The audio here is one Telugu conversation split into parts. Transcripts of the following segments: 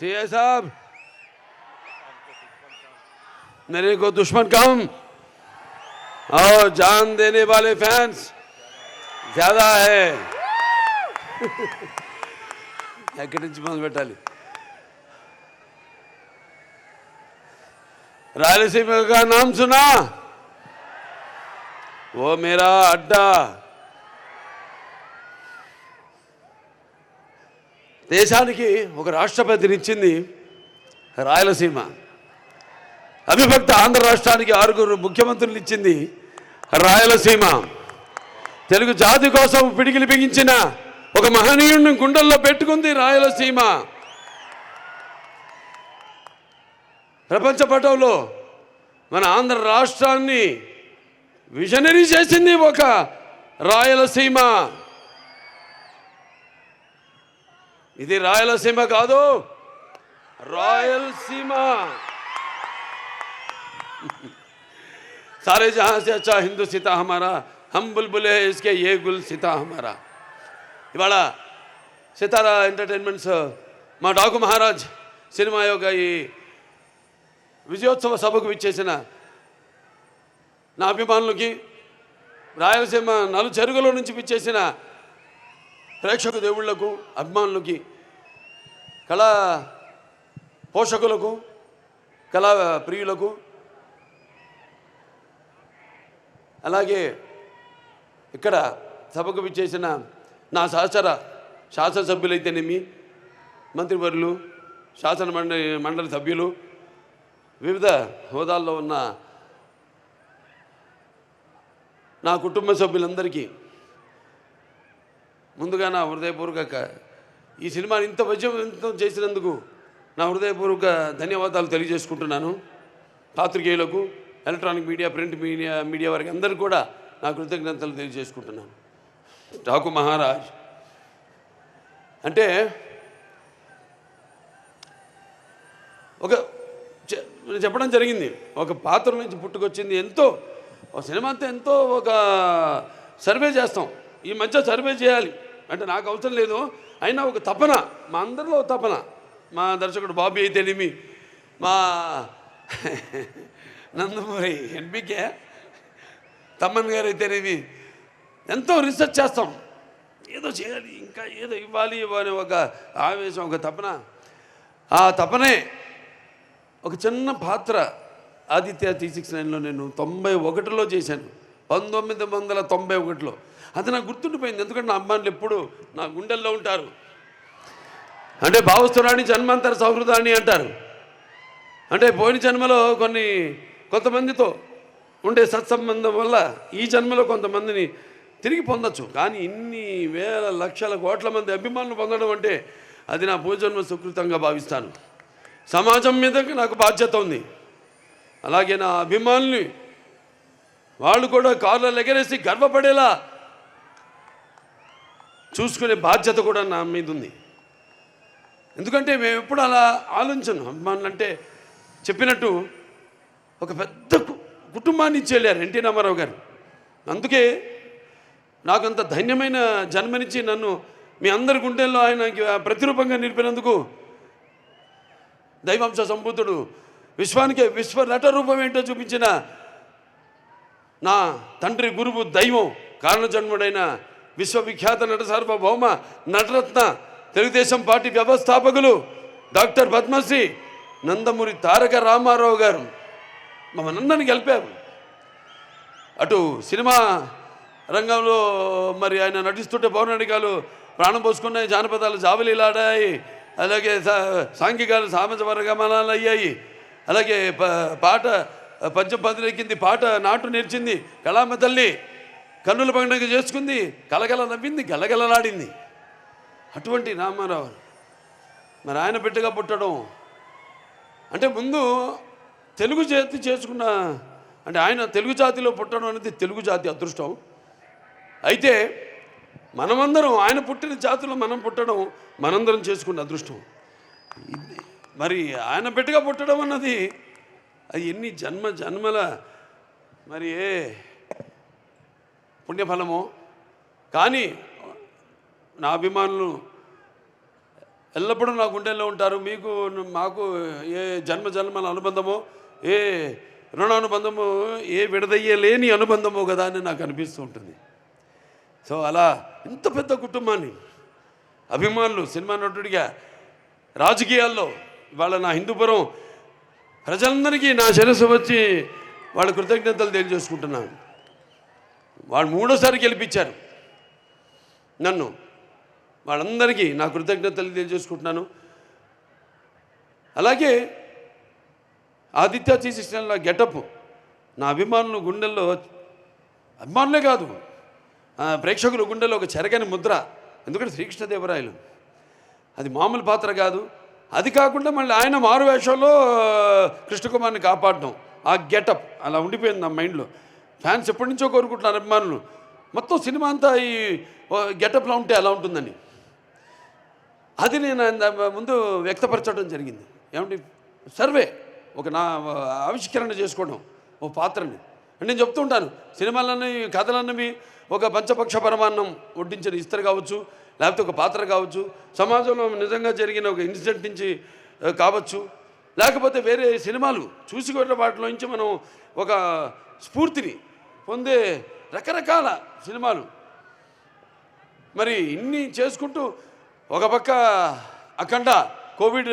सीए साहब, मेरे को दुश्मन कम और जान देने वाले फैंस ज्यादा है। ఎక్కడి నుంచి మొదలు పెట్టాలి? रायलसीमा का नाम सुना? वो मेरा अड्डा। దేశానికి ఒక రాష్ట్రపతినిచ్చింది రాయలసీమ. అవిభక్త ఆంధ్ర రాష్ట్రానికి 6 ముఖ్యమంత్రులు ఇచ్చింది రాయలసీమ. తెలుగు జాతి కోసం పిడికిలి బిగించిన ఒక మహనీయుడిని గుండెల్లో పెట్టుకుంది రాయలసీమ. ప్రపంచ పటంలో మన ఆంధ్ర రాష్ట్రాన్ని విజనరీ చేసింది ఒక రాయలసీమ. ఇది రాయలసీమ కాదు, రాయలసీమ. सारे जहां से अच्छा हिंदू सीता हमारा, हम बुलबुले इसके ये गुल सीता हमारा. ఇవాళ సితారా ఎంటర్టైన్మెంట్స్ మా డాకు మహారాజ్ సినిమా యొక్క ఈ విజయోత్సవ సభకు విచ్చేసిన నా అభిమానులకి, రాయలసీమ నలుచెరుగుల నుంచి విచ్చేసిన ప్రేక్షక దేవుళ్లకు, అభిమానులకి, కళా పోషకులకు, కళా ప్రియులకు, అలాగే ఇక్కడ సభకు విచ్చేసిన నా సహచర శాసనసభ్యులైతేనేమి, మంత్రివర్యులు, శాసన మండలి సభ్యులు, వివిధ హోదాల్లో ఉన్న నా కుటుంబ సభ్యులందరికీ ముందుగా నా హృదయపూర్వక ఈ సినిమాని ఇంత విజయవంతం చేసినందుకు నా హృదయపూర్వక ధన్యవాదాలు తెలియజేసుకుంటున్నాను. పాత్రికేయులకు, ఎలక్ట్రానిక్ మీడియా, ప్రింట్ మీడియా వారికి అందరికీ కూడా నా కృతజ్ఞతలు తెలియజేసుకుంటున్నాను. డాకు మహారాజ్ అంటే చెప్పడం జరిగింది, ఒక పాత్ర నుంచి పుట్టుకొచ్చింది. ఎంతో ఒక సినిమా అంతా ఎంతో ఒక సర్వే చేస్తాం. ఈ మధ్య సర్వే చేయాలి అంటే నాకు అవసరం లేదు, అయినా ఒక తపన, మా అందరిలో తపన. మా దర్శకుడు బాబీ అయితేనేమి, మా నందమూరి ఎన్బికే తమ్మన్ గారు అయితేనేమి, ఎంతో రీసెర్చ్ చేస్తాం. ఏదో చేయాలి, ఇంకా ఏదో ఇవ్వాలి అనే ఒక ఆవేశం, ఒక తపన. ఆ తపనే ఒక చిన్న పాత్ర ఆదిత్య 369లో నేను 91లో చేశాను, 1991లో. అది నాకు గుర్తుండిపోయింది, ఎందుకంటే నా అమ్మాయిలు ఎప్పుడు నా గుండెల్లో ఉంటారు. అంటే భావస్తురాణి జన్మాంతర సౌహృదాన్ని అంటారు. అంటే పోయిన జన్మలో కొంతమందితో ఉండే సత్సంబంధం వల్ల ఈ జన్మలో కొంతమందిని తిరిగి పొందొచ్చు. కానీ ఇన్ని వేల లక్షల కోట్ల మంది అభిమానులు పొందడం అంటే అది నా పూర్వజన్మ సుకృతంగా భావిస్తాను. సమాజం మీద నాకు బాధ్యత ఉంది. అలాగే నా అభిమానుల్ని వాళ్ళు కూడా కార్లలో ఎగరేసి గర్వపడేలా చూసుకునే బాధ్యత కూడా నా మీద ఉంది. ఎందుకంటే మేము ఎప్పుడు అలా ఆలోచించను. అభిమానులు అంటే చెప్పినట్టు ఒక పెద్ద కుటుంబాన్ని ఇచ్చి వెళ్ళారు ఎన్టీ రామారావు గారు. అందుకే నాకు అంత ధన్యమైన జన్మనిచ్చి నన్ను మీ అందరి గుండెల్లో ఆయన ప్రతిరూపంగా నిలిపినందుకు దైవాంశ సంభూతుడు, విశ్వానికే విశ్వ నట రూపం ఏంటో చూపించిన నా తండ్రి, గురువు, దైవం, కారణజన్ముడైన విశ్వవిఖ్యాత నట సార్వభౌమ నటరత్న తెలుగుదేశం పార్టీ వ్యవస్థాపకులు డాక్టర్ పద్మశ్రీ నందమూరి తారక రామారావు గారు మమ్మల్ని గెలిపారు. అటు సినిమా రంగంలో మరి ఆయన నటిస్తుంటే పౌరాణికాలు ప్రాణం పోసుకున్నాయి, జానపదాలు జావలీలాడాయి, అలాగే సాంఘికాలు సామాజవర్గమనాలు అయ్యాయి, అలాగే పాట పద్యం పదిలెక్కింది, పాట నాటు నేర్చింది, కళామ తల్లి కన్నుల పండుగ చేసుకుంది, కలగల నవ్వింది, గలగలలాడింది. అటువంటి రామారావు మరి ఆయన బిడ్డగా పుట్టడం అంటే ముందు తెలుగు జాతి చేసుకున్న అంటే ఆయన తెలుగు జాతిలో పుట్టడం అనేది తెలుగు జాతి అదృష్టం. అయితే మనమందరం ఆయన పుట్టిన జాతిలో మనం పుట్టడం మనందరం చేసుకున్న అదృష్టం. మరి ఆయన బిడ్డగా పుట్టడం అన్నది అది ఎన్ని జన్మల మరి ఏ పుణ్యఫలమో. కానీ నా అభిమానులు ఎల్లప్పుడూ నా గుండెల్లో ఉంటారు. మీకు మాకు ఏ జన్మల అనుబంధమో, ఏ రుణానుబంధమో, ఏ విడదయ్యలేని అనుబంధమో కదా అని నాకు అనిపిస్తూ ఉంటుంది. సో అలా ఇంత పెద్ద కుటుంబాన్ని, అభిమానులు, సినిమా నటుడిగా, రాజకీయాల్లో ఇవాళ నా హిందూపురం ప్రజలందరికీ నా శిరస్సు వచ్చి వాళ్ళ కృతజ్ఞతలు తెలియజేసుకుంటున్నాను. వాళ్ళు 3వ సారి గెలిపించారు నన్ను. వాళ్ళందరికీ నా కృతజ్ఞతలు తెలియజేసుకుంటున్నాను. అలాగే ఆదిత్య శ్రీకృష్ణ గెటప్ నా అభిమానులు గుండెల్లో, అభిమానులే కాదు ప్రేక్షకుల గుండెల్లో ఒక చెరగని ముద్ర. ఎందుకంటే శ్రీకృష్ణదేవరాయలు అది మామూలు పాత్ర కాదు. అది కాకుండా మళ్ళీ ఆయన మారు వేషంలో కృష్ణకుమార్ని కాపాడడం, ఆ గెటప్ అలా ఉండిపోయింది నా మైండ్లో. ఫ్యాన్స్ ఎప్పటి నుంచో కోరుకుంటున్నారు అభిమానులు, మొత్తం సినిమా అంతా ఈ గెటప్లో ఉంటే ఎలా ఉంటుందని. అది నేను ముందు వ్యక్తపరచడం జరిగింది. ఏమంటే సర్వే ఒక నా ఆవిష్కరణ చేసుకోవడం ఓ పాత్రని. అంటే నేను చెప్తూ ఉంటాను, సినిమాలన్నీ కథలన్నవి ఒక పంచపక్ష పరమాన్నం వడ్డించిన ఇస్తరు కావచ్చు, లేకపోతే ఒక పాత్ర కావచ్చు, సమాజంలో నిజంగా జరిగిన ఒక ఇన్సిడెంట్ నుంచి కావచ్చు, లేకపోతే వేరే సినిమాలు చూసుకునే వాటిలో నుంచి మనం ఒక స్ఫూర్తిని పొందే రకరకాల సినిమాలు. మరి ఇన్ని చేసుకుంటూ ఒక పక్క అఖండ కోవిడ్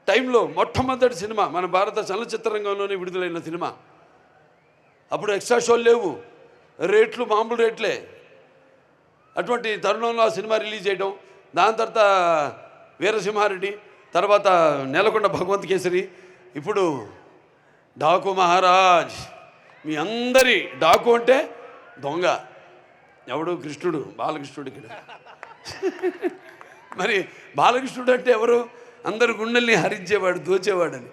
టైంలో మొట్టమొదటి సినిమా మన భారత చలనచిత్ర రంగంలోనే విడుదలైన సినిమా. అప్పుడు ఎక్స్ట్రా షోలు లేవు, రేట్లు మామూలు రేట్లే. అటువంటి తరుణంలో ఆ సినిమా రిలీజ్ చేయడం, దాని తర్వాత వీరసింహారెడ్డి, తర్వాత నేలకొండ భగవంత్ కేసరి, ఇప్పుడు డాకు మహారాజ్. మీ అందరి డాకు అంటే దొంగ, ఎవడు? కృష్ణుడు, బాలకృష్ణుడు ఇక్కడ. మరి బాలకృష్ణుడు అంటే ఎవరు? అందరు గుండెల్ని హరించేవాడు, దోచేవాడని.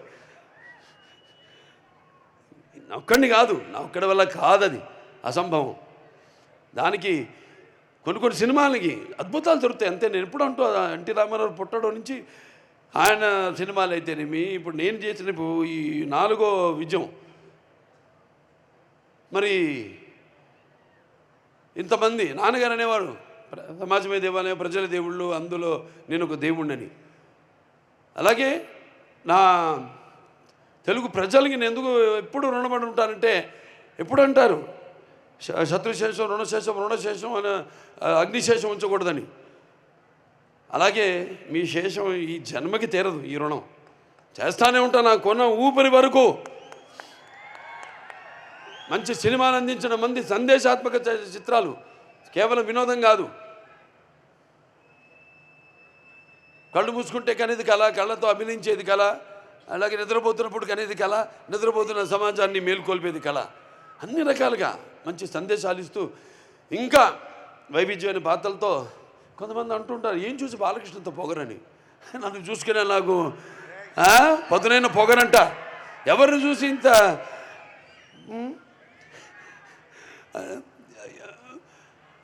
నా ఒక్కడిని కాదు, నా ఒక్కడి వల్ల కాదది, అసంభవం. దానికి కొన్ని సినిమాలకి అద్భుతాలు దొరుకుతాయి అంతే. నేను ఎప్పుడు అంటూ ఎన్టీ రామారావు పుట్టడం నుంచి ఆయన సినిమాలు అయితేనేమి, ఇప్పుడు నేను చేసిన ఈ 4వ విజయం, మరి ఇంతమంది నాన్నగారు అనేవారు, సమాజమే దేవాలయం, ప్రజల దేవుళ్ళు, అందులో నేను ఒక దేవుణ్ణని. అలాగే నా తెలుగు ప్రజలకి నేను ఎందుకు ఎప్పుడు రుణపడి ఉంటానంటే, ఎప్పుడు అంటారు శత్రుశేషం రుణశేషం అని, అగ్నిశేషం ఉంచకూడదని. అలాగే మీ శేషం ఈ జన్మకి తీరదు, ఈ రుణం చేస్తానే ఉంటాను. నాకు కొన్న ఊపిరి వరకు మంచి సినిమాలు అందించిన మంది, సందేశాత్మక చిత్రాలు, కేవలం వినోదం కాదు. కళ్ళు మూసుకుంటే కనేది కళ, కళ్ళతో అభినయించేది కళ, అలాగే నిద్రపోతున్నప్పుడు కనేది కళ, నిద్రపోతున్న సమాజాన్ని మేల్కొల్పేది కళ. అన్ని రకాలుగా మంచి సందేశాలు ఇస్తూ, ఇంకా వైవిధ్యమైన పాత్రలతో. కొంతమంది అంటుంటారు, ఏం చూసి బాలకృష్ణతో పొగరని. నన్ను చూసుకునే నాకు పదునైన పొగరంట. ఎవరిని చూసి ఇంత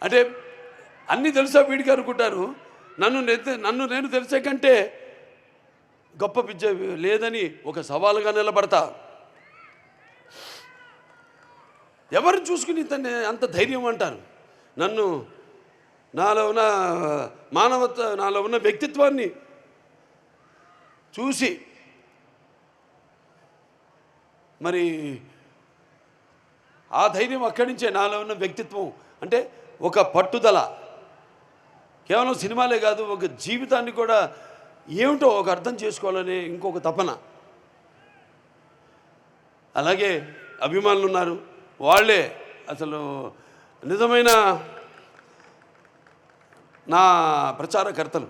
అంటే అన్నీ తెలుసా వీడికి అనుకుంటారు. నన్ను నేను తెలిసే కంటే గొప్ప విద్య లేదని ఒక సవాలుగా నిలబడతా. ఎవరు చూసుకుని అంత ధైర్యం అంటారు. నన్ను, నాలో ఉన్న మానవత్వ, నాలో ఉన్న వ్యక్తిత్వాన్ని చూసి మరి ఆ ధైర్యం అక్కడి నుంచే. నాలో ఉన్న వ్యక్తిత్వం అంటే ఒక పట్టుదల, కేవలం సినిమాలే కాదు, ఒక జీవితాన్ని కూడా ఏమిటో ఒక అర్థం చేసుకోవాలనే ఇంకొక తపన. అలాగే అభిమానులు ఉన్నారు, వాళ్ళే అసలు నిజమైన నా ప్రచారకర్తలు.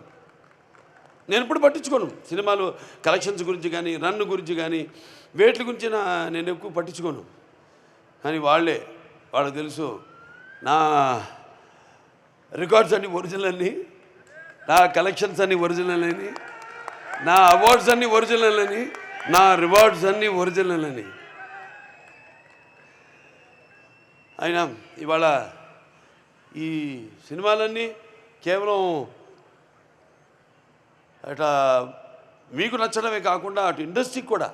నేను ఎప్పుడు పట్టించుకోను సినిమాలు కలెక్షన్స్ గురించి కానీ, రన్ గురించి కానీ, వేట్ల గురించి నేను ఎక్కువ పట్టించుకోను. కానీ వాళ్ళకి తెలుసు నా రికార్డ్స్ అన్నీ ఒరిజినల్ అని, నా కలెక్షన్స్ అన్నీ ఒరిజినల్ అని, నా అవార్డ్స్ అన్నీ ఒరిజినల్ అని, నా రివార్డ్స్ అన్నీ ఒరిజినల్ అని. అయినా ఇవాళ ఈ సినిమాలన్నీ కేవలం అట్లా మీకు నచ్చడమే కాకుండా అటు ఇండస్ట్రీకి కూడా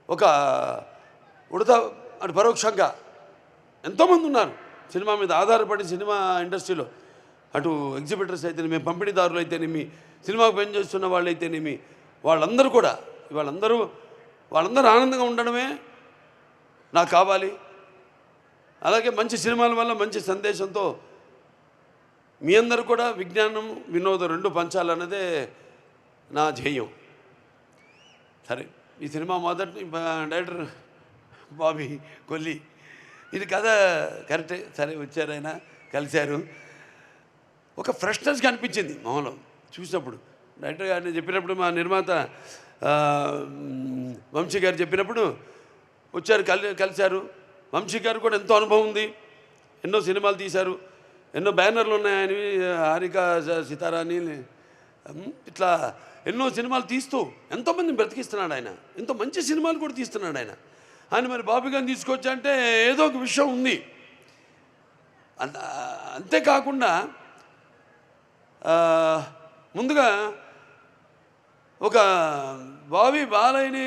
ఒక అటు పరోక్షంగా ఎంతోమంది ఉన్నారు సినిమా మీద ఆధారపడి సినిమా ఇండస్ట్రీలో అటు ఎగ్జిబిటర్స్ అయితేనేమి, పంపిణీదారులు అయితేనేమి, సినిమాకు పనిచేస్తున్న వాళ్ళు అయితేనేమి, వాళ్ళందరూ కూడా వాళ్ళందరూ ఆనందంగా ఉండడమే నాకు కావాలి. అలాగే మంచి సినిమాల వల్ల మంచి సందేశంతో మీ అందరూ కూడా విజ్ఞానం వినోదం రెండు పంచాలన్నదే నా ధ్యేయం. సరే, ఈ సినిమా మొదటి డైరెక్టర్ బాబీ కొల్లి, ఇది కథ కరెక్టే. సరే, వచ్చారు ఆయన, కలిశారు. ఒక ఫ్రెష్నెస్ కనిపించింది మామూలు చూసినప్పుడు. డైరెక్టర్ గారిని చెప్పినప్పుడు, మా నిర్మాత వంశీ గారు చెప్పినప్పుడు వచ్చారు, కలిశారు. వంశీ గారు కూడా ఎంతో అనుభవం ఉంది, ఎన్నో సినిమాలు తీశారు, ఎన్నో బ్యానర్లు ఉన్నాయని, హారిక సితారాని, ఇట్లా ఎన్నో సినిమాలు తీస్తూ ఎంతోమందిని బ్రతికిస్తున్నాడు ఆయన. ఎంతో మంచి సినిమాలు కూడా తీస్తున్నాడు ఆయన మరి బాబీ గారిని తీసుకొచ్చా అంటే ఏదో ఒక విషయం ఉంది. అంతేకాకుండా ముందుగా ఒక బాబీ బాలయ్యని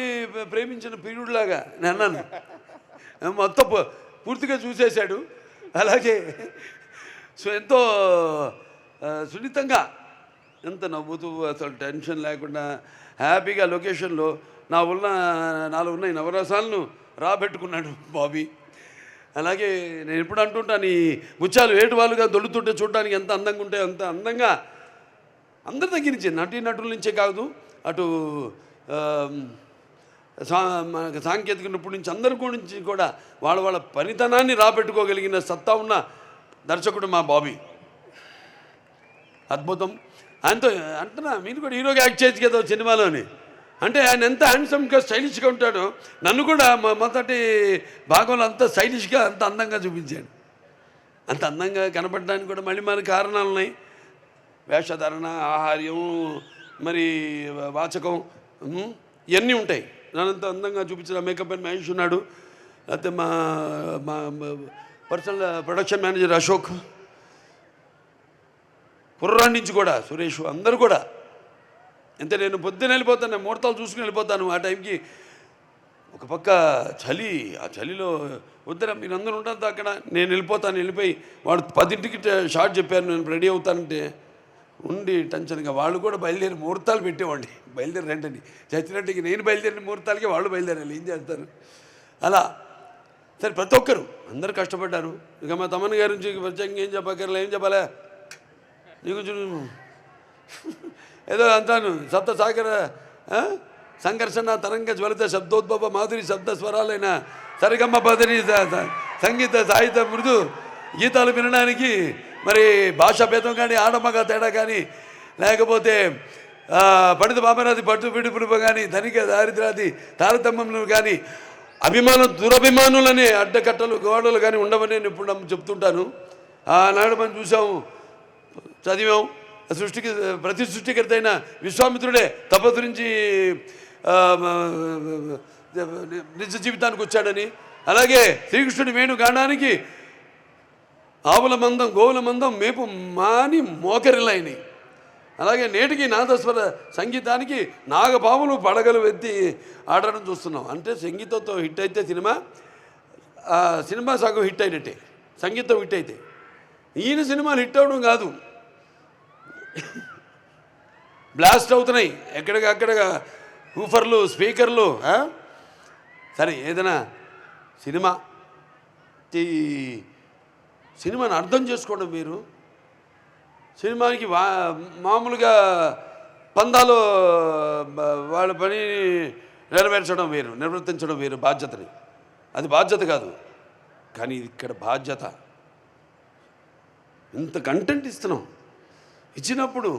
ప్రేమించిన పీరుడులాగా నేను అన్నాను. మొత్తం పూర్తిగా చూసేశాడు. అలాగే ఎంతో సున్నితంగా, ఎంత నవ్వుతూ, అసలు టెన్షన్ లేకుండా హ్యాపీగా లొకేషన్లో నాలో ఉన్న ఈ నవరసాలను రాబెట్టుకున్నాడు బాబీ. అలాగే నేను ఎప్పుడు అంటుంటాను, ఈ ముత్యాలు ఏటువాలుగా దొల్లుతుంటే చూడడానికి ఎంత అందంగా ఉంటే అంత అందంగా అందరి దగ్గర నుంచి, నటుల నుంచే కాదు, అటు సాంకేతిక నిపుణుల నుంచి అందరి గురించి కూడా వాళ్ళ పనితనాన్ని రాబెట్టుకోగలిగిన సత్తా ఉన్న దర్శకుడు మా బాబీ. అద్భుతం. ఆయనతో అంటున్నా, మీరు కూడా హీరోగా యాక్ట్ చేయొచ్చు కదా సినిమాలోని. అంటే ఆయన ఎంత హ్యాండ్సమ్గా స్టైలిష్గా ఉంటాడో, నన్ను కూడా మొదటి భాగంలో అంత స్టైలిష్గా, అంత అందంగా చూపించాడు. అంత అందంగా కనపడడానికి కూడా మళ్ళీ మన కారణాలు ఉన్నాయి. వేషధారణ, ఆహార్యం, మరి వాచకం, ఇవన్నీ ఉంటాయి. నన్నంత అందంగా చూపించిన మేకప్ అండ్ మహేష్ ఉన్నాడు. లేకపోతే మా పర్సనల్ ప్రొడక్షన్ మేనేజర్ అశోక్, కుర్రాడి నుంచి కూడా సురేష్, అందరూ కూడా. అంతే, నేను పొద్దున్న వెళ్ళిపోతాను, ముహూర్తాలు చూసుకుని వెళ్ళిపోతాను. ఆ టైంకి ఒక పక్క చలి, ఆ చలిలో వద్దరా మీరు అందరూ ఉంటుంది అక్కడ, నేను వెళ్ళిపోతాను. వెళ్ళిపోయి వాడు 10ంటికి షార్ట్ చెప్పారు, నేను రెడీ అవుతానంటే ఉండి టెన్షన్గా వాళ్ళు కూడా బయలుదేరి ముహూర్తాలు పెట్టేవాడిని. బయలుదేరి రండి చచ్చినట్టుకి, నేను బయలుదేరిన ముహూర్తాలకి వాళ్ళు బయలుదేరాలి, ఏం చేస్తారు అలా. సరే, ప్రతి ఒక్కరు అందరూ కష్టపడ్డారు. ఇక మా తమ్మన్ గారి నుంచి ప్రత్యేకంగా ఏం చెప్పక్కర్లే, ఏం చెప్పాలా నీకు ఏదో అంటాను. సప్త సాగర సంఘర్షణ తరంగ జ్వలిత శబ్దోద్భవ మాధురి శబ్ద స్వరాలైన సరిగమ్మ పదని సంగీత సాహిత్య మృదు గీతాలు వినడానికి మరి భాషా భేదం కానీ, ఆడమగ తేడా కానీ, లేకపోతే పండిత బామరాది పట్టు పిడుపులు కానీ, ధనిక దారిద్రాది తారతమ్యములు కానీ, దురభిమానులనే అడ్డకట్టలు గోడలు కానీ ఉండవని నేను ఇప్పుడు చెప్తుంటాను. ఆనాడు మనం చూసాము, చదివాం. ప్రతి సృష్టికర్త అయిన విశ్వామిత్రుడే తపస్సు నిజ జీవితానికి వచ్చాడని, అలాగే శ్రీకృష్ణుడి వేణుగానానికి ఆవుల మందం, గోవుల మందం మేపు మాని మోకరిలైనవి. అలాగే నేటికి నాదస్వర సంగీతానికి నాగపాములు పడగలు ఎత్తి ఆడడం చూస్తున్నాం. అంటే సంగీతంతో హిట్ అయితే సినిమా సగం హిట్ అయినట్టే, సంగీతం హిట్ అయితే. ఈయన సినిమాలు హిట్ అవ్వడం కాదు, బ్లాస్ట్ అవుతున్నాయి ఎక్కడికక్కడ, ఊఫర్లు, స్పీకర్లు. సరే, ఏదైనా సినిమాని అర్థం చేసుకోవడం మీరు, సినిమాకి మామూలుగా పందాలు వాళ్ళ పని నెరవేర్చడం వేరు, నిర్వర్తించడం వేరు. బాధ్యతని, అది బాధ్యత కాదు, కానీ ఇక్కడ బాధ్యత. ఇంత కంటెంట్ ఇస్తున్నాం, ఇచ్చినప్పుడు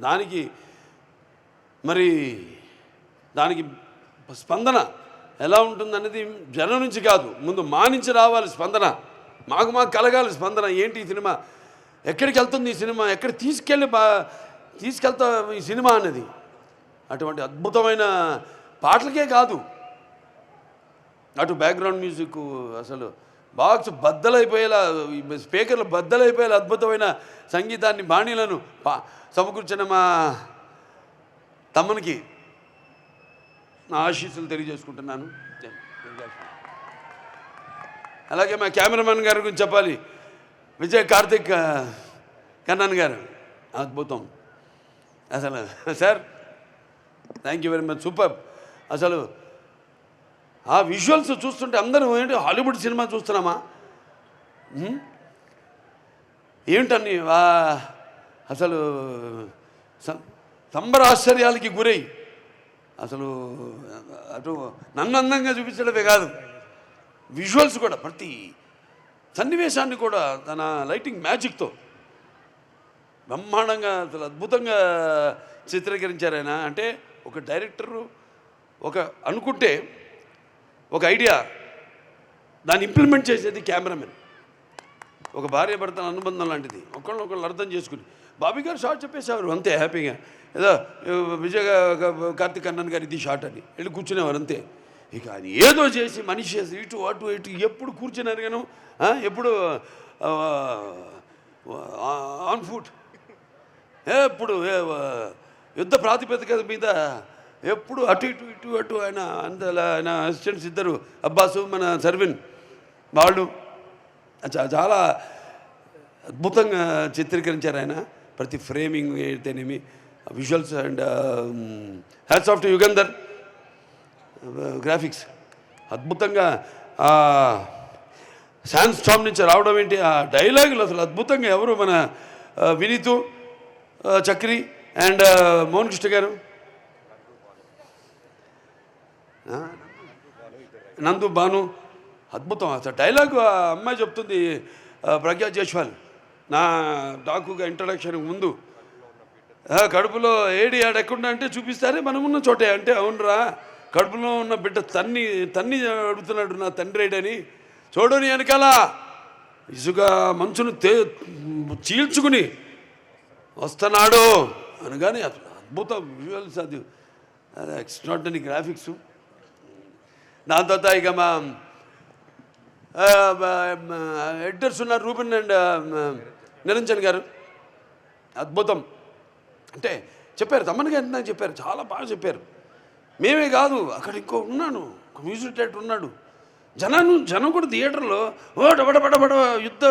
దానికి స్పందన ఎలా ఉంటుందనేది జనం నుంచి కాదు, ముందు మా నుంచి రావాలి స్పందన. మాకు కలగాలి స్పందన. ఏంటి ఈ సినిమా, ఎక్కడికి వెళ్తుంది ఈ సినిమా, ఎక్కడ తీసుకెళ్తా ఈ సినిమా అనేది. అటువంటి అద్భుతమైన పాటలకే కాదు, అటు బ్యాక్గ్రౌండ్ మ్యూజిక్ అసలు బాక్స్ బద్దలైపోయేలా, స్పీకర్లు బద్దలైపోయేలా అద్భుతమైన సంగీతాన్ని, బాణీలను సమకూర్చిన మా తమ్మునికి నా ఆశీస్సులు తెలియజేసుకుంటున్నాను. అలాగే మా కెమెరామెన్ గారి గురించి చెప్పాలి. విజయ్ కార్తిక్ కన్నన్ గారు అద్భుతం అసలు. Sir thank you very much, super. అసలు ఆ విజువల్స్ చూస్తుంటే అందరూ ఏంటి హాలీవుడ్ సినిమా చూస్తున్నామా ఏమిటని అసలు సంబరాశ్చర్యాలకి గురై అసలు అటు నన్ను అందంగా చూపించడమే కాదు, విజువల్స్ కూడా ప్రతి సన్నివేశాన్ని కూడా తన లైటింగ్ మ్యాజిక్తో బ్రహ్మాండంగా అసలు అద్భుతంగా చిత్రీకరించారు ఆయన. అంటే ఒక డైరెక్టరు ఒక అనుకుంటే ఒక ఐడియా దాన్ని ఇంప్లిమెంట్ చేసేది కెమెరామెన్. ఒక భార్య భర్తల అనుబంధం లాంటిది, ఒకళ్ళొకళ్ళు అర్థం చేసుకుని. బాబీ గారు షార్ట్ చెప్పేసేవారు అంతే హ్యాపీగా, ఏదో విజయ్ కార్తిక్ కన్నన్ గారు ఇది షార్ట్ అని వెళ్ళి కూర్చునేవారు అంతే. ఇక అది ఏదో చేసి మనిషి ఇటు అటు ఇటు ఎప్పుడు కూర్చున్నారు గాను, ఎప్పుడు ఆన్ ఫుట్, ఎప్పుడు యుద్ధ ప్రాతిపదిక మీద ఎప్పుడు అటు ఇటు ఇటు అటు. ఆయన అసిస్టెంట్స్ ఇద్దరు, అబ్బాసు మన సర్విన్, వాళ్ళు చాలా అద్భుతంగా చిత్రీకరించారు ఆయన. ప్రతి ఫ్రేమింగ్ అయితేనేమి, visuals. And hats off to Yugandhar graphics. అద్భుతంగా శాన్ స్టామ్ నుంచి రావడం ఏంటి, ఆ డైలాగులు అసలు అద్భుతంగా. ఎవరు మన వినీతు చక్రి అండ్ మోహన్ కృష్ణ గారు, నందు భాను, అద్భుతం. అసలు డైలాగు ఆ అమ్మాయి చెప్తుంది, ప్రజ్ఞా జైస్వాల్, నా డాకుగా ఇంట్రడక్షన్కి ముందు, కడుపులో ఏడి ఆడకుండా అంటే చూపిస్తారే మనమున్న చోటే అంటే, అవునరా కడుపులో ఉన్న బిడ్డ తన్ని అడుగుతున్నాడు నా తండ్రి ఏడని, చూడని వెనకాల ఇసుక మంచును చీల్చుకుని వస్తున్నాడు అనగానే అసలు అద్భుతం విజువల్స్. అది ఎక్స్ట్రాడినరీ గ్రాఫిక్స్. దాని తర్వాత ఇక మా ఎడిటర్స్ ఉన్నారు, రూబెన్ అండ్ నిరంజన్ గారు, అద్భుతం. అంటే చెప్పారు, తమ్మన్ గారు నాకు చెప్పారు, చాలా బాగా చెప్పారు. మేమే కాదు, అక్కడ ఇంకో ఉన్నాను, మ్యూజిక్ డైరెక్టర్ ఉన్నాడు. జనం కూడా థియేటర్లో బడబడ యుద్ధ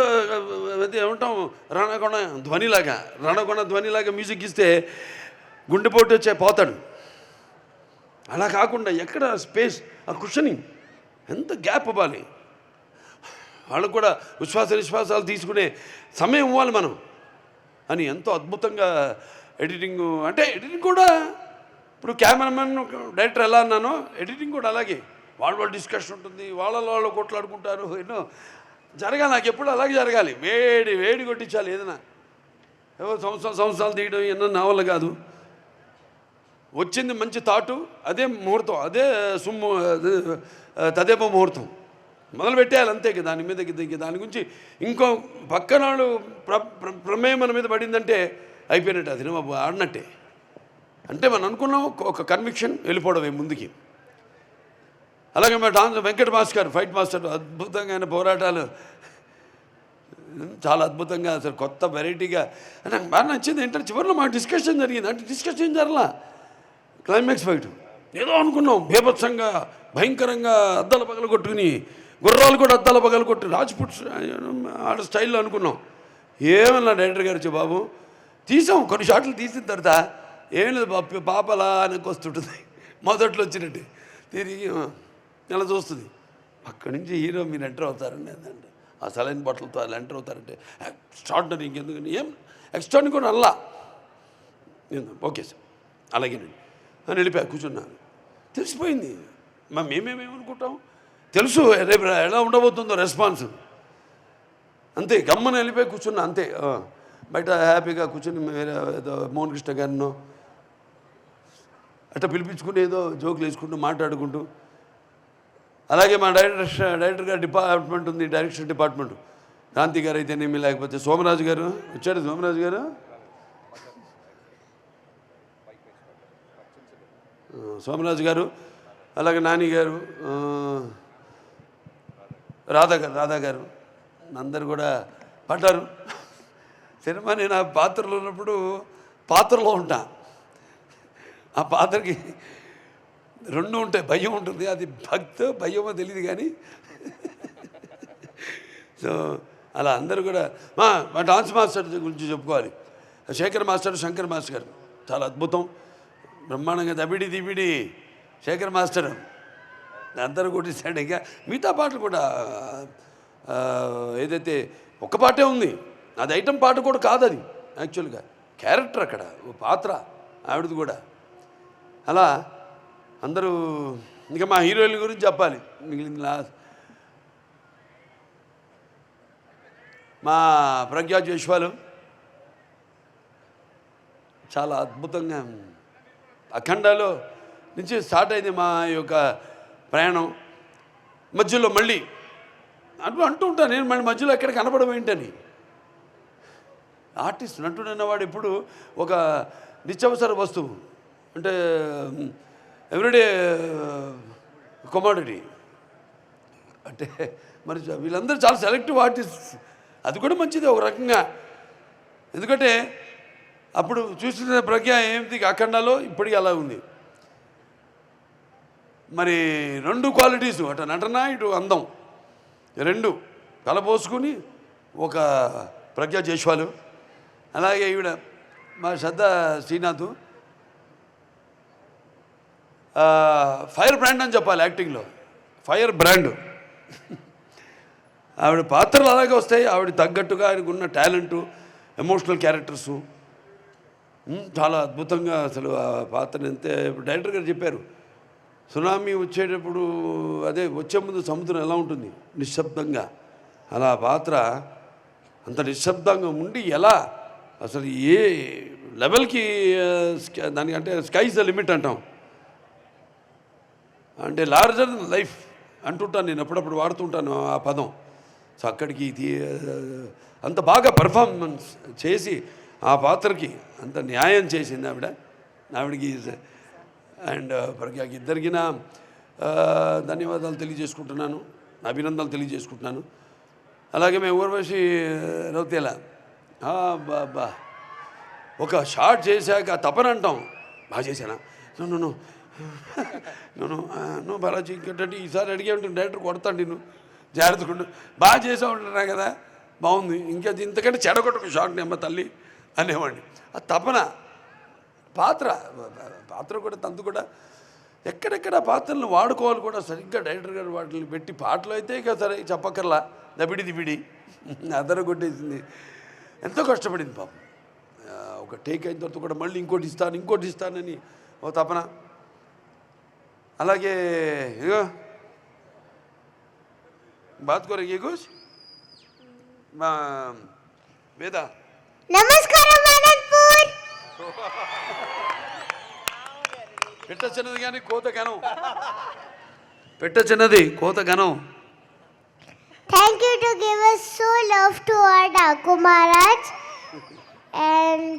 ఏమంటాం రణకొండ ధ్వనిలాగా మ్యూజిక్ ఇస్తే గుండెపోటు వచ్చే పోతాడు. అలా కాకుండా ఎక్కడ స్పేస్, ఆ కుషనింగ్ ఎంత గ్యాప్ ఇవ్వాలి, వాళ్ళకు కూడా విశ్వాసాలు తీసుకునే సమయం ఇవ్వాలి మనం అని ఎంతో అద్భుతంగా ఎడిటింగ్. అంటే ఎడిటింగ్ కూడా ఇప్పుడు కెమెరామెన్ డైరెక్టర్ ఎలా అన్నానో, ఎడిటింగ్ కూడా అలాగే. వాళ్ళ డిస్కషన్ ఉంటుంది, వాళ్ళు కొట్లాడుకుంటారు, ఎన్నో జరగాలి. నాకు ఎప్పుడు అలాగే జరగాలి, వేడి కొట్టించాలి. ఏదైనా ఏవో సంవత్సరాలు తీయడం ఎన్నో నా వల్ల కాదు. వచ్చింది మంచి థాటు, అదే ముహూర్తం, అదే తదేపో ముహూర్తం మొదలు పెట్టేయాలి అంతే. దాని మీద దాని గురించి ఇంకో పక్కన వాళ్ళు ప్రమేయం మన మీద పడిందంటే అయిపోయినట్టు, అది సినిమా ఆడినట్టే. అంటే మనం అనుకున్నాం ఒక కన్విక్షన్, వెళ్ళిపోవడమే ముందుకి. అలాగే మా వెంకట మాస్టర్, ఫైట్ మాస్టర్, అద్భుతంగా ఆయన పోరాటాలు చాలా అద్భుతంగా, అసలు కొత్త వెరైటీగా. నాకు బాగా నచ్చింది ఏంటంటే చివరిలో మాకు డిస్కషన్ జరిగింది. అంటే డిస్కషన్ జరలా, క్లైమాక్స్ ఫైట్ ఏదో అనుకున్నాం, బీభత్సంగా భయంకరంగా అద్దాల పగలు కొట్టుకుని, గుర్రాలు కూడా అద్దాల పగలు కొట్టి రాజ్పుట్ ఆడ స్టైల్లో అనుకున్నాం. ఏమన్నా డైరెక్టర్ గారు వచ్చి, బాబు తీసాం కొన్ని షాట్లు తీసిన తర్వాత ఏం లేదు పాపలా వెనక్కి వస్తుంటుంది, మొదట్లో వచ్చినట్టు తిరిగి నెల చూస్తుంది. అక్కడి నుంచి హీరో మీరు ఎంటర్ అవుతారండి అంటే, ఆ సలైన్ బట్టలతో అలా ఎంటర్ అవుతారంటే ఎక్స్ట్రాడినరీ. ఇంకెందుకని ఏం ఎక్స్ట్రాడినరీ కూడా అల్లా. ఓకే సార్ అలాగేనండి అని వెళ్ళిపోయా, కూర్చున్నాను. తెలిసిపోయింది, మేమేమేమనుకుంటాం తెలుసు రేపు ఎలా ఉండబోతుందో రెస్పాన్స్. అంతే గమ్మని వెళ్ళిపోయి కూర్చున్నా అంతే. బయట హ్యాపీగా కూర్చుని ఏదో మోహన్ కృష్ణ గారినో అట్లా పిలిపించుకుని ఏదో జోకులు వేసుకుంటూ మాట్లాడుకుంటూ. అలాగే మా డైరెక్టర్ గారు డిపార్ట్మెంట్ ఉంది, డైరెక్షన్ డిపార్ట్మెంట్, కాంతి గారు అయితేనేమి, లేకపోతే సోమరాజు గారు వచ్చాడు, సోమరాజు గారు, అలాగే నాని గారు, రాధా గారు అందరు కూడా పడ్డారు. సినిమా నేను ఆ పాత్రలో ఉన్నప్పుడు పాత్రలో ఉంటా, ఆ పాత్రకి రెండు ఉంటాయి, భయం ఉంటుంది, అది భయమో తెలియదు కానీ. సో అలా అందరూ కూడా మా డాన్స్ మాస్టర్ గురించి చెప్పుకోవాలి. శేఖర్ మాస్టర్, శంకర్ మాస్టర్ గారు చాలా అద్భుతం, బ్రహ్మాండంగా దబిడి దిబిడి శేఖర్ మాస్టర్ అందరూ కొట్టేశాడు. ఇంకా మిగతా పాటలు కూడా ఏదైతే ఒక్క పాటే ఉంది, అది ఐటమ్ పాట కూడా కాదు, అది యాక్చువల్గా క్యారెక్టర్ అక్కడ పాత్ర ఆవిడది కూడా. అలా అందరూ ఇంకా మా హీరోయిన్ గురించి చెప్పాలి. మిగిలిన మా ప్రజ్ఞా జైస్వాల్ చాలా అద్భుతంగా అఖండాలో నుంచి స్టార్ట్ అయింది మా యొక్క ప్రయాణం. మధ్యలో మళ్ళీ అంటూ ఉంటాను నేను, మళ్ళీ మధ్యలో ఎక్కడ కనపడడం ఏంటని. ఆర్టిస్ట్ నటుడు అన్నవాడు ఎప్పుడు ఒక నిత్యావసర వస్తువు, అంటే ఎవ్రీడే కమోడిటీ. అంటే మరి వీళ్ళందరూ చాలా సెలెక్టివ్ ఆర్టిస్ట్, అది కూడా మంచిది ఒక రకంగా. ఎందుకంటే అప్పుడు చూసిన ప్రజ్ఞ ఏంటి అఖండాలో, ఇప్పటికీ అలా ఉంది. మరి రెండు క్వాలిటీసు, అటు నటన ఇటు అందం రెండు కలపోసుకుని ఒక ప్రజ్ఞా జైస్వాల్. అలాగే ఈవిడ మా శ్రద్ధ శ్రీనాథ్ ఫైర్ బ్రాండ్ అని చెప్పాలి యాక్టింగ్లో, ఫైర్ బ్రాండ్. ఆవిడ పాత్రలు అలాగే వస్తాయి, ఆవిడ తగ్గట్టుగా ఆయనకు ఉన్న టాలెంటు, ఎమోషనల్ క్యారెక్టర్సు చాలా అద్భుతంగా. అసలు ఆ పాత్రను అంతే డైరెక్టర్ గారు చెప్పారు, సునామీ వచ్చేటప్పుడు అదే వచ్చే ముందు సముద్రం ఎలా ఉంటుంది నిశ్శబ్దంగా, అలా పాత్ర అంత నిశ్శబ్దంగా ఉండి ఎలా అసలు ఏ లెవెల్కి దానికంటే స్కైస్ ద లిమిట్ అంటాం, అంటే లార్జర్ లైఫ్ అంటుంటాను నేను, అప్పుడప్పుడు వాడుతుంటాను ఆ పదం. సో అక్కడికి అంత బాగా పర్ఫార్మెన్స్ చేసి ఆ పాత్రకి అంత న్యాయం చేసింది ఆవిడకి. అండ్ ప్రజ్ఞకి ఇద్దరికి నా ధన్యవాదాలు తెలియజేసుకుంటున్నాను, అభినందనలు తెలియజేసుకుంటున్నాను. అలాగే మేము ఊర్వశి రౌతేలా బాబా ఒక షార్ట్ చేశాక తపన అంటాం, బాగా చేశానా నువ్వు బాలాజీ ఇంకేంటంటే ఈసారి అడిగే ఉంటుంది డైరెక్టర్ కొడతాను నేను జాగ్రత్తకుండా, బాగా చేసా ఉంటున్నా కదా బాగుంది, ఇంకా ఇంతకంటే చెడగొట్టకు షార్ట్ నెమ్మ తల్లి అనేవాడిని. ఆ తపన పాత్ర కూడా తంతు కూడా ఎక్కడెక్కడ పాత్రలను వాడుకోవాలి కూడా సరిగ్గా డైరెక్టర్ గారు వాటిని పెట్టి, పాటలు అయితే ఇక సరే చెప్పక్కర్లా దబిడి దిబిడి అదర కొట్టేసింది. ఎంతో కష్టపడింది పాపం. ఒక టేక్ అయిన తర్వాత కూడా మళ్ళీ ఇంకోటి ఇస్తానని ఓ తపన. అలాగే ఇగో బాత్ కోరేంగే కుछ మా వేద నమస్కారం అనంతపూర్. పెట్ట చిన్నది కానీ కోత ఘనం, పెట్ట చిన్నది కోత ఘనం. Thank you to give us so love to our Daku Maharaj, and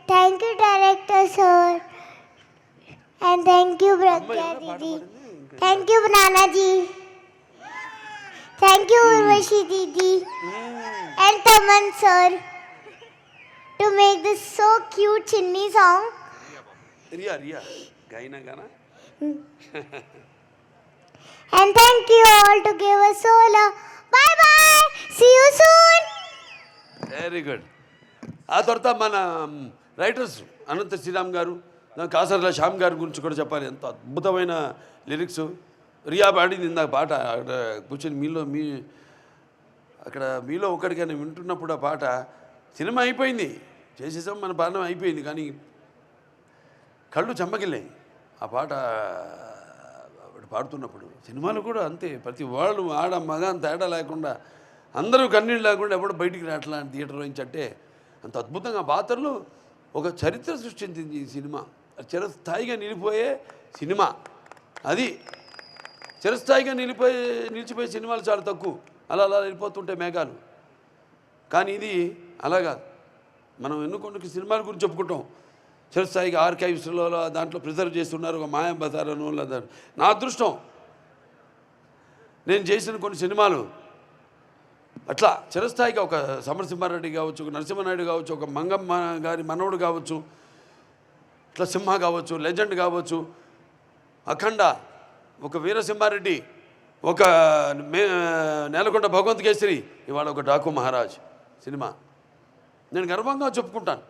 thank you director sir, and thank you Pragya Didi, thank you Nana ji, thank you Urvashi Didi and Taman sir to make this so cute Chinni song. Riya gaina gana. And thank you all to give us so love. Bye bye. See you soon. Very good. ఆ తర్వాత మన రైటర్స్ అనంత శ్రీరామ్ గారు, కాసర్ల శ్యామ్ గారి గురించి కూడా చెప్పాలి. ఎంత అద్భుతమైన లిరిక్స్. రియా పాడింది ఇందాక పాట అక్కడ కూర్చొని అక్కడ మీలో ఒకటికైనా వింటున్నప్పుడు ఆ పాట సినిమా అయిపోయింది, చేసేసాం మన పాఠం అయిపోయింది, కానీ కళ్ళు చెమ్మగిల్లాయి ఆ పాట పాడుతున్నప్పుడు. సినిమాలు కూడా అంతే, ప్రతి వాళ్ళు ఆడ మగ తేడా లేకుండా అందరూ కన్నీళ్ళు లేకుండా ఎప్పుడు బయటికి రావట్లా థియేటర్ నుంచి. అంటే అంత అద్భుతంగా పాత్రలు ఒక చరిత్ర సృష్టించింది ఈ సినిమా. చిరస్థాయిగా నిలిపోయే సినిమా అది. చిరస్థాయిగా నిలిచిపోయే సినిమాలు చాలా తక్కువ, అలా వెళ్ళిపోతుంటాయి మేఘాలు. కానీ ఇది అలాగా మనం ఎన్నుకొన్న సినిమాల గురించి చెప్పుకుంటాం. చిరస్థాయిగా ఆర్కైవ్స్లో దాంట్లో ప్రిజర్వ్ చేస్తున్నారు. ఒక మాయా బజార్ అనో లేదా. నా అదృష్టం నేను చేసిన కొన్ని సినిమాలు అట్లా చిరస్థాయిగా, ఒక సమరసింహారెడ్డి కావచ్చు, ఒక నరసింహనాయుడు కావచ్చు, ఒక మంగమ్మ గారి మనవడు కావచ్చు, ఇట్లా సింహ కావచ్చు, లెజెండ్ కావచ్చు, అఖండ, ఒక వీరసింహారెడ్డి, ఒక నేలకొండ భగవంత్ కేసరి, ఇవాళ ఒక డాకు మహారాజ్ సినిమా నేను గర్వంగా చెప్పుకుంటాను.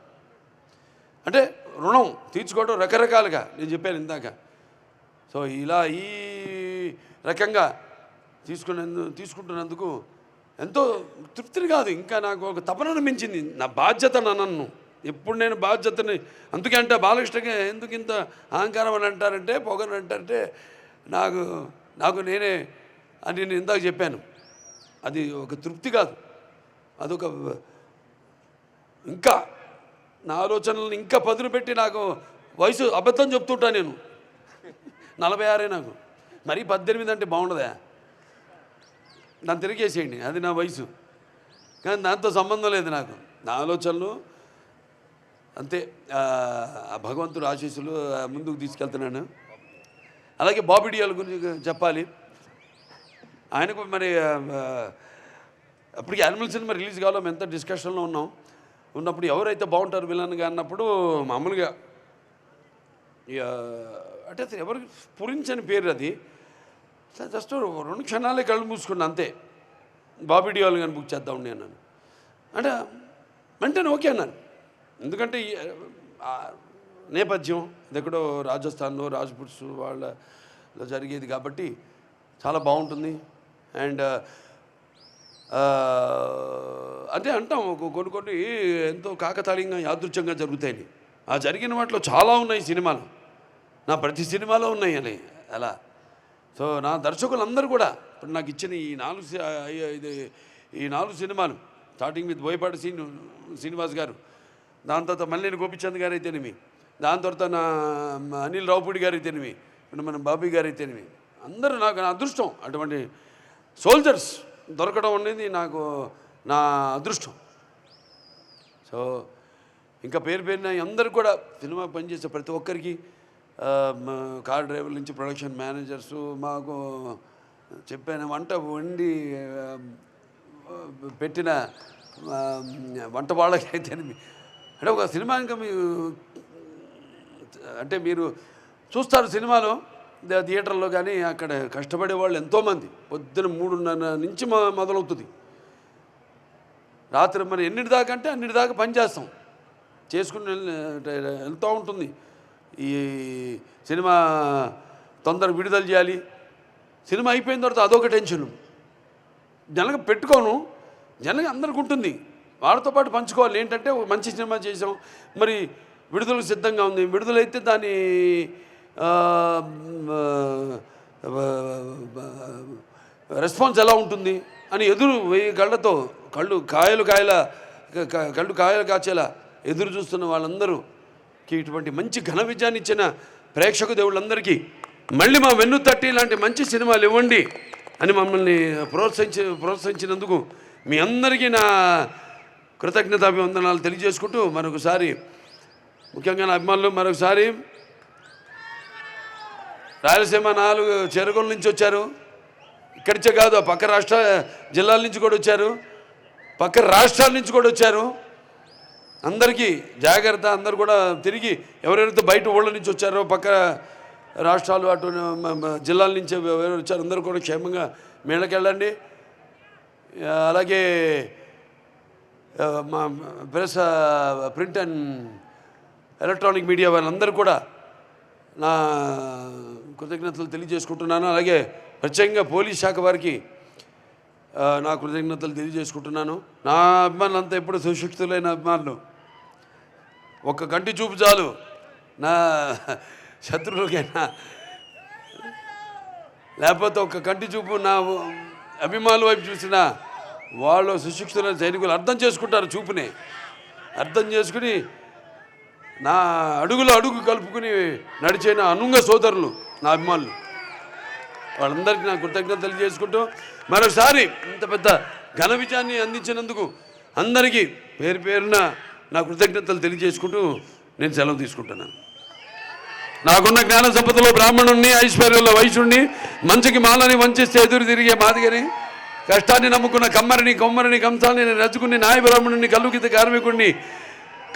అంటే రుణం తీర్చుకోవడం రకరకాలుగా నేను చెప్పాను ఇందాక. సో ఇలా ఈ రకంగా తీసుకుంటున్నందుకు ఎంతో తృప్తిని కాదు, ఇంకా నాకు ఒక తపనను మించింది. నా బాధ్యత నన్ను ఎప్పుడు నేను బాధ్యతని, అందుకే అంటే బాలకృష్ణకి ఎందుకు ఇంత అహంకారం అని అంటారంటే, పొగని అంటారంటే నాకు నేనే అని నేను ఇందాక చెప్పాను. అది ఒక తృప్తి కాదు, అదొక ఇంకా నా ఆలోచనలను ఇంకా పదును పెట్టి, నాకు వయసు అబద్ధం చెప్తుంటా నేను, 46 నాకు, మరీ 18 అంటే బాగుండదా, దాన్ని తిరిగేసేయండి, అది నా వయసు. కానీ దాంతో సంబంధం లేదు నాకు, నా ఆలోచనలు అంతే. ఆ భగవంతుడు ఆశీస్సులు ముందుకు తీసుకెళ్తున్నాను. అలాగే బాబీ డియోల్ గురించి చెప్పాలి. ఆయనకు మరి అప్పటికి యానిమల్ సినిమా రిలీజ్ కావాలో మేము ఎంత డిస్కషన్లో ఉన్నప్పుడు ఎవరైతే బాగుంటారు విలన్గా అన్నప్పుడు మామూలుగా అంటే అసలు ఎవరికి పురించని పేరు అది. జస్ట్ 2 క్షణాలే కళ్ళు మూసుకున్నా అంతే, బాబీ డియోల్ కానీ బుక్ చేద్దాం ఉండి అన్నాను. అంటే వెంటనే ఓకే అన్నాను. ఎందుకంటే నేపథ్యం ఎక్కడో రాజస్థాన్లో రాజ్పుట్స్ వాళ్ళలో జరిగేది కాబట్టి చాలా బాగుంటుంది. అండ్ అంటే అంటాం కొన్ని ఎంతో కాకతాళీయంగా యాదృచ్ఛంగా జరుగుతాయని. ఆ జరిగిన వాటిలో చాలా ఉన్నాయి సినిమాలు, నా ప్రతి సినిమాలో ఉన్నాయి అని అలా. సో నా దర్శకులందరూ కూడా ఇప్పుడు నాకు ఇచ్చిన ఈ 4 సినిమాలు, స్టార్టింగ్ విత్ బోయపాటి శ్రీనివాస్ గారు, దాని తర్వాత మల్లేని గోపిచంద్ గారు అయితేనేమి, దాని తర్వాత నా అనిల్ రావుపూడి గారు అయితేనేమి, ఇప్పుడు మన బాబీ గారు అయితేనేమి, అందరూ నాకు నా అదృష్టం. అటువంటి సోల్జర్స్ దొరకడం అనేది నాకు నా అదృష్టం. సో ఇంకా పేరున అందరూ కూడా సినిమా పనిచేసే ప్రతి ఒక్కరికి, కార్ డ్రైవర్ నుంచి ప్రొడక్షన్ మేనేజర్స్, మాకు చెప్పాను వంట వండి పెట్టిన వంట వాళ్ళకైతే, అంటే ఒక సినిమా ఇంకా మీరు చూస్తారు సినిమాలో థియేటర్లో, కానీ అక్కడ కష్టపడే వాళ్ళు ఎంతోమంది. పొద్దున 3:30 నుంచి మొదలవుతుంది, రాత్రి మరి ఎన్నిటి దాకా అంటే అన్నిటి దాకా పనిచేస్తాం, చేసుకుని వెళ్తూ ఉంటుంది. ఈ సినిమా తొందర విడుదల చేయాలి, సినిమా అయిపోయిన తర్వాత అదొక టెన్షను. జనగా పెట్టుకోను, జనగా అందరికి ఉంటుంది, వాళ్ళతో పాటు పంచుకోవాలి. ఏంటంటే ఒక మంచి సినిమా చేసాం, మరి విడుదలకు సిద్ధంగా ఉంది, విడుదలైతే దాని రెస్పాన్స్ ఎలా ఉంటుంది అని ఎదురు 1000 కళ్ళతో కళ్ళు కాయలు కాచేలా ఎదురు చూస్తున్న వాళ్ళందరూకి ఇటువంటి మంచి ఘన విజయాన్ని ఇచ్చిన ప్రేక్షక దేవుళ్ళందరికీ మళ్ళీ మా వెన్ను తట్టి ఇలాంటి మంచి సినిమాలు ఇవ్వండి అని మమ్మల్ని ప్రోత్సహించినందుకు మీ అందరికీ నా కృతజ్ఞతాభివందనాలు తెలియజేసుకుంటూ, మరొకసారి ముఖ్యంగా నా అభిమానులు మరొకసారి రాయలసీమ 4 చెరువుల నుంచి వచ్చారు, ఇక్కడిచే కాదు పక్క జిల్లాల నుంచి కూడా వచ్చారు, పక్క రాష్ట్రాల నుంచి కూడా వచ్చారు. అందరికీ జాగ్రత్త. అందరు కూడా తిరిగి ఎవరెవరైతే బయట ఊళ్ళ నుంచి వచ్చారో, పక్క రాష్ట్రాలు అటు జిల్లాల నుంచి ఎవరు వచ్చారు, అందరూ కూడా క్షేమంగా మేళకెళ్ళండి. అలాగే మా ప్రింట్ అండ్ ఎలక్ట్రానిక్ మీడియా వాళ్ళందరూ కూడా నా కృతజ్ఞతలు తెలియజేసుకుంటున్నాను. అలాగే ప్రత్యేకంగా పోలీస్ శాఖ వారికి నా కృతజ్ఞతలు తెలియజేసుకుంటున్నాను. నా అభిమానులు అంతా ఎప్పుడు సుశిక్షితులైన అభిమానులు. ఒక్క కంటి చూపు చాలు నా శత్రువులకైనా, లేకపోతే ఒక్క కంటి చూపు నా అభిమానుల వైపు చూసినా వాళ్ళు సుశిక్షితులైన సైనికులు అర్థం చేసుకుంటారు. చూపునే అర్థం చేసుకుని నా అడుగు కలుపుకుని నడిచిన అనుంగ సోదరులు నా అభిమానులు, వాళ్ళందరికీ నా కృతజ్ఞతలు తెలియజేసుకుంటూ, మరోసారి ఇంత పెద్ద ఘన విజయాన్ని అందించినందుకు అందరికీ పేరున నా కృతజ్ఞతలు తెలియజేసుకుంటూ నేను సెలవు తీసుకుంటున్నాను. నాకున్న జ్ఞాన సంపదలో బ్రాహ్మణుణ్ణి, ఐశ్వర్యంలో వైశ్యుణ్ణి, మంచికి మాలని వంచిస్తే ఎదురు తిరిగే మాదిగని, కష్టాన్ని నమ్ముకున్న కొమ్మరిని కంసాలని రచుకుని, నాయ బ్రాహ్మణుని, కల్లుకిత కార్మికుడిని,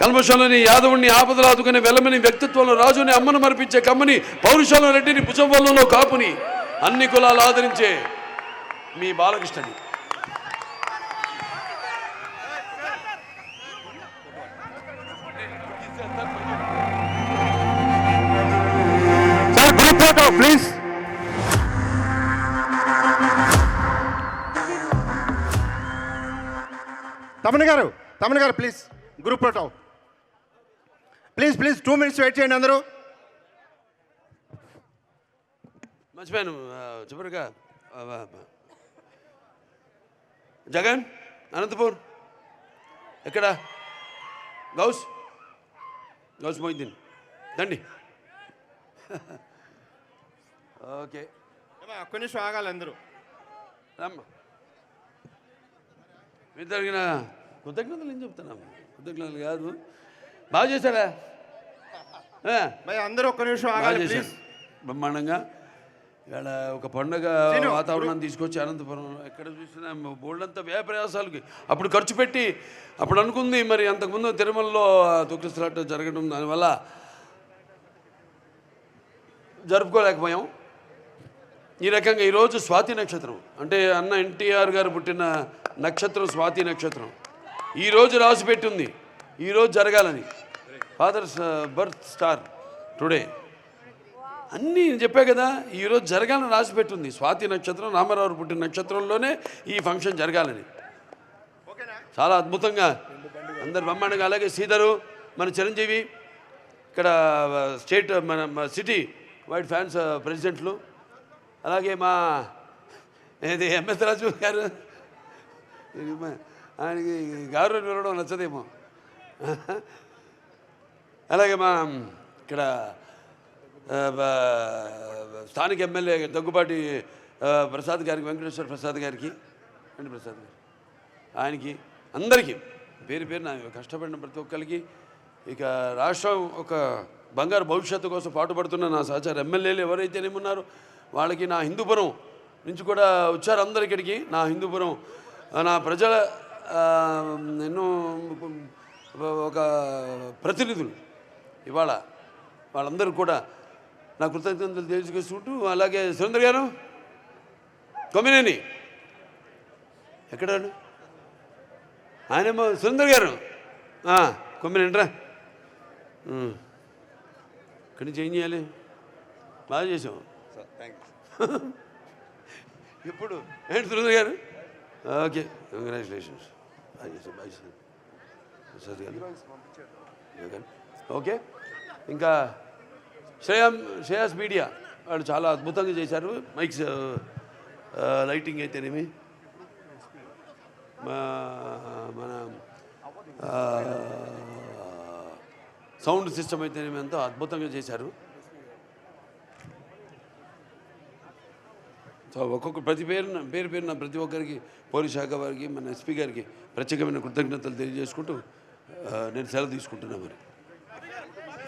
కల్మషంలోని యాదవుణ్ణి, ఆపదలు ఆదుకునే వెలమని, వ్యక్తిత్వంలో రాజుని, అమ్మను మరిపించే కమ్మని, పౌరుషంలో రెడ్డిని, భుజంలో కాపుని, అన్ని కులాలు ఆదరించే మీ బాలకృష్ణని. Group photo please. తమన్ గారు please group photo please 2 minutes wait చేయండి అందరూ. మర్చిపోయాను చివరిగా జగన్ అనంతపూర్ ఎక్కడ గౌస్ మొయిద్దీన్ దండి. ఓకే ఒక్క నిమిషం ఆగాలి అందరూ. రమ్మ మీరు జరిగిన కృతజ్ఞతలు ఏం చెప్తున్నాము, కృతజ్ఞతలు కాదు. బాగా చేశారా? అందరూ ఒక్క నిమిషం బాగా ఆగాలి చేశారు ప్లీజ్. బ్రహ్మాండంగా. ఇక్కడ ఒక పండుగ వాతావరణం తీసుకొచ్చి అనంతపురం ఎక్కడ చూసినా బోల్డంతా వ్యయ ప్రయాసాలకి అప్పుడు ఖర్చు పెట్టి అప్పుడు అనుకుంది. మరి అంతకుముందు తిరుమలలో తొక్కిసలాట జరగడం దానివల్ల జరుపుకోలేకపోయాం. ఈ రకంగా ఈరోజు స్వాతి నక్షత్రం అంటే అన్న ఎన్టీఆర్ గారు పుట్టిన నక్షత్రం స్వాతి నక్షత్రం ఈరోజు రాసి పెట్టింది, ఈరోజు జరగాలని. ఫాదర్స్ బర్త్ స్టార్ టుడే అన్నీ చెప్పా కదా, ఈరోజు జరగాలని రాసి పెట్టింది. స్వాతి నక్షత్రం రామారావు పుట్టిన నక్షత్రంలోనే ఈ ఫంక్షన్ జరగాలని. చాలా అద్భుతంగా అందరు బ్రహ్మాండంగా. అలాగే శ్రీధరు మన చిరంజీవి ఇక్కడ స్టేట్ మన సిటీ వైడ్ ఫ్యాన్స్ ప్రెసిడెంట్లు, అలాగే మా ఏది ఎంఎస్ రాజు గారు, ఆయనకి గారు వెళ్ళడం నచ్చదేమో. అలాగే మా ఇక్కడ స్థానిక ఎమ్మెల్యే దగ్గుబాటి ప్రసాద్ గారికి, వెంకటేశ్వర ప్రసాద్ గారికి, ప్రసాద్ గారు ఆయనకి అందరికీ పేరు పేరు నా కష్టపడిన ప్రతి ఒక్కరికి. ఇక రాష్ట్రం ఒక బంగారు భవిష్యత్తు కోసం పాటుపడుతున్న నా సహచార ఎమ్మెల్యేలు ఎవరైతేనేమున్నారో వాళ్ళకి, నా హిందూపురం నుంచి కూడా వచ్చారు అందరు ఇక్కడికి. నా హిందూపురం నా ప్రజల ఎన్నో ఒక ప్రతినిధులు ఇవాళ వాళ్ళందరూ కూడా నా కృతజ్ఞతలు తెలుసుకుంటూ, అలాగే సురేంద్ర గారు కొమ్మినేని ఎక్కడ ఆయనేమో సురేంద్ర గారు కొమ్మినేంట్రా ఇక్కడి నుంచి ఏం చేయాలి, బాగా చేసాం ఇప్పుడు ఏంటి సురేంద్ర గారు? ఓకే కంగ్రాచులేషన్స్, బాగా చేసాం బాగా చేసాం ప్రసాద్ గారు. ఓకే ఇంకా శ్రేయాస్ మీడియా వాళ్ళు చాలా అద్భుతంగా చేశారు. మైక్స్ లైటింగ్ అయితేనేమి, మన సౌండ్ సిస్టమ్ అయితేనేమి ఎంతో అద్భుతంగా చేశారు. సో ఒక్కొక్క పేరు పేరున ప్రతి ఒక్కరికి, పోలీస్ శాఖ వారికి, మన ఎస్పీ గారికి ప్రత్యేకమైన కృతజ్ఞతలు తెలియజేసుకుంటూ నేను సెలవు తీసుకుంటున్నాను మరి.